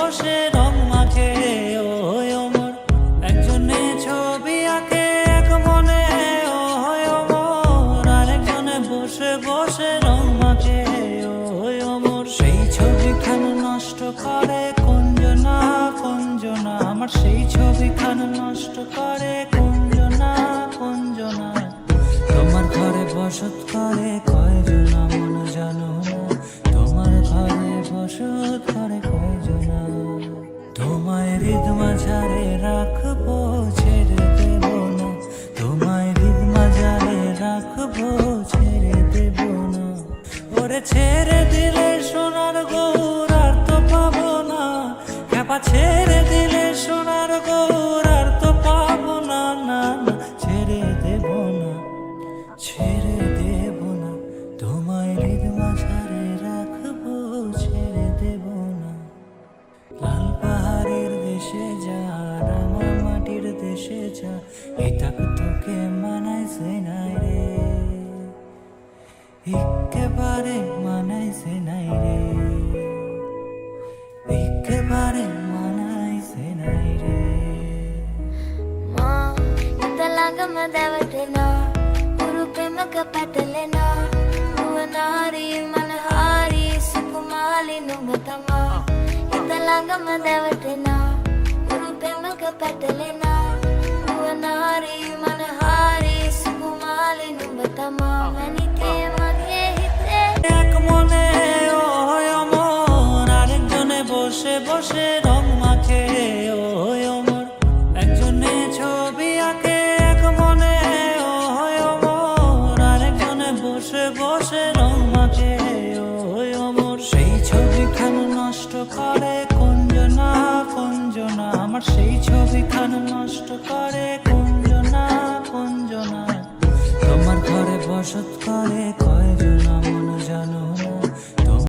বসে রং মাখে ওমর, একজনে ছবি আঁকে এক মনে ওমর, আরেকজনে বসে বসে রং মাখে ওমর। সেই ছবিখান নষ্ট করে কুঞ্জনা কুঞ্জনা, আমার সেই ছবিখান নষ্ট করে কুঞ্জনা কুঞ্জনা। তোমার ঘরে বসত করে কয়জনা মন জানো না, তোমার ঘরে বসত করে কয়জনা। তোমায় হৃদ মাঝারে রাখবো ছেড়ে দেব না, তোমায় হৃদ মাঝারে রাখবো ছেড়ে দেব না। ওরে ছেড়ে দিলে সোনার গৌর আর তো পাবো না, খেপা ছেড়ে দিলে সোনার গৌর আর তো পাবো না। না না ছেড়ে দেব না, ছেড়ে দেব না, তোমায় হৃদ মাঝারে রাখবো ছেড়ে দেব না। লাল পাহাড়ের দেশে যা রাঙা মাটির দেশে যা, এটা তোকে মানাইছে নাই রে, একেবারে মানাইছে নাই রে, একেবারে মানাইছে নাই রে। మా ఇంతలాగా మదవటేనా ఊరు ప్రేమగా పట్టలేనా, నువ్వు నారి మన హారి సుకుమాలి నువ్వుతమా. ఇంతలాగా మదవటేనా ఊరు ప్రేమగా పట్టలేనా, నువ్వు నారి మన హారి సుకుమాలి నువ్వుతమా. మనికే మగే হিতে এক মনে ওমর, আরেকজনে বসে বসে রং মাখে ওমর, একজনে ছবি আঁকে এক মনে ওমর, আরেকজনে বসে বসে রং মাখে ওমর। সেই ছবিখান নষ্ট করে কুঞ্জনা কুঞ্জনা, আমার সেই ছবিখান নষ্ট করে কুঞ্জনা কুঞ্জনা। তোমার ঘরে বসত করে কয়জনা মন জানো না,